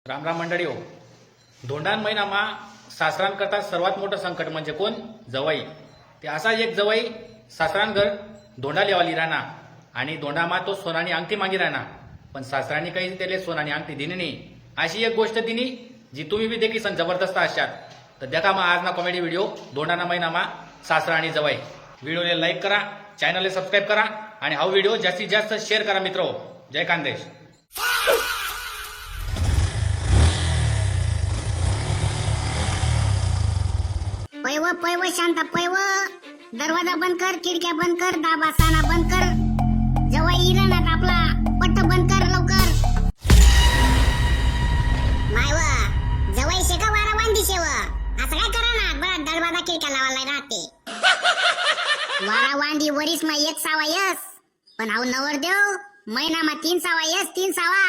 रामराम मंडळी हो. धोंडान महिनामा सासरांकरता सर्वात मोठं संकट म्हणजे कोण? जवाई. ते असा एक जवाई सासरांघर धोंडा लेवाली राहणार आणि धोंडामा तो सोनानी अंगठी मागी राहणार, पण सासरांनी काही त्याला सोनानी अंगठी दिली नाही. अशी एक गोष्ट दिली जी तुम्ही बी देखील जबरदस्त असाल. तर देखा मग आज ना कॉमेडी व्हिडिओ धोंडाना महिनामा सासरा आणि जवाई. व्हिडिओला लाईक करा, चॅनलला सबस्क्राईब करा आणि हा व्हिडिओ जास्तीत जास्त शेअर करा मित्रो. जय खानदेश. पैव शांता पैव, दरवाजा बंद कर, खिडक्या बंद कर, दाबासाना बंद कर, जवाई इराणात आपला पट्ट बंद कर लवकर. मायवा जवाई शेका वारा वांदी शेव असं काय करा ना, बरं दरवाजा खिडक्या लावायला राहते. वारा वांदी वरीस मा एक सावा यस, पण हाऊ नवर देव महिना मा 3 सावा यस, 3 सावा.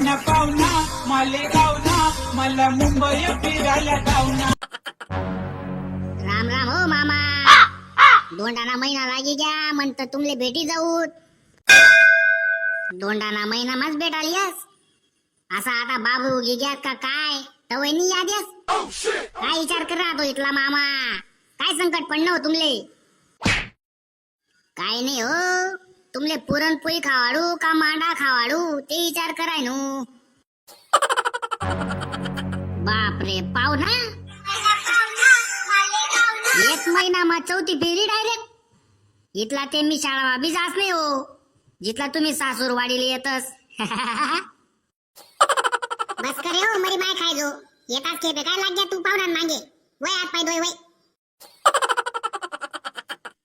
ना पाहुणा मालेगावना, मला मुंबई फिरायला गावना. राम राम हो मामा. दोंडाना महिना लागी गया म्हणत तुमले भेटी जाऊ. दोंडाना महिना मच भेटालियस असा आता बाबू उगी ग्यात का काय तवयनी याद्यास. काय विचार कर राहतो इथला मामा? काय संकट पडणं हो तुमले? काय नाही हो, तुमले पुरणपोळी खावाडू का मांडा खावाडू ते विचार कराय नु. बापरे पाहुणा, एक महिना मा 4थी फेरी डायरेक्ट. इथला ते मी शाळा बी जास नाही हो जिथला तुम्ही सासूरवाडीला येतस. बस करे हो मरी माय खाय जो येतास खेपे काय लाग गया तू पाहुणा मागे वय हात पाय धोय वय.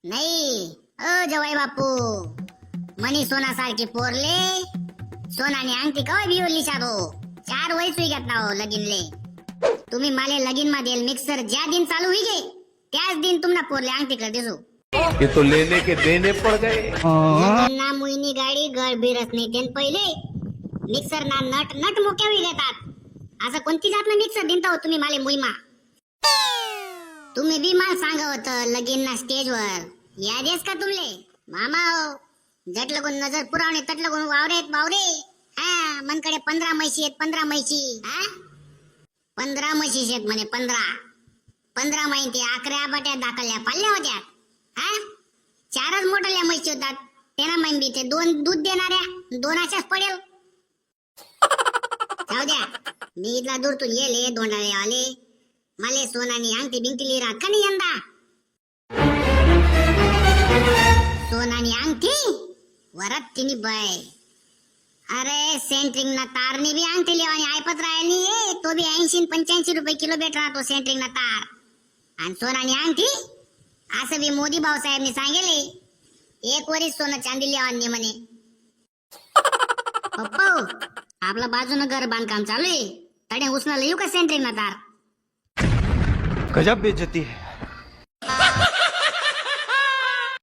नाही ओ जवाई बापू, मनी सोना सारखी पोरले सोनानी अंगठी कवा बिवली शादो 4 वय सुई घेत ना हो लगिनले. तुम्ही माले लगीन मा देल मिक्सर ज्या दिन चालू हुई गे त्याच दिन तुमना पोरले अंगठी कर देसो. ये तो लेने के देने पड़ गए. ना मुईनी गाडी घर बिरस नाही तेन पहिले मिक्सर ना नट नट मोक्यावी घेतात. असं कोणती जात मिक्सर दिनता हो तुम्ही माले मुईमा? तुम्ही बी माल सांगा होतं लगीन ना स्टेजवर यादेस का तुमले मामा हो. जट लगून नजर पुरावणे तट लगून वावरेत वावरे. हा मनकडे 15 म्हशी आहेत, 15 म्हशी. हा 15 म्हशी शेत म्हणे 15 महिने 11 बाट्या दाखल्या पाल्ल्या होत्या. हा 4च मोठल्या म्हशी होतात. त्यांना महिन ते 2 दूध देणाऱ्या 2 अशाच पडेल. जाऊ द्या, मी इथला दूरतून येले दोंडाळे आले. मले सोनानी अंगठी बिंगटी राहत का नाही यंदा? सोनानी अंगठी वरत तिनी बाय. अरे सेंट्रिंग ना तारनी बी अंगठी लेवानी ऐपत राहिली. तो बी 80-85 रुपये किलो भेट राहतो सेंट्रिंग ना तार. आणि सोनानी अंगठी असं बी मोदी भाऊसाहेबनी सांगेले 1 वरीस सोनं चांदी लेवानी म्हणे. पप्पा आपला बाजूनं घर बांधकाम चालू आहे, तडे उसनाला येऊ का सेंट्रिंग ना तार? गजब बेइज्जती है.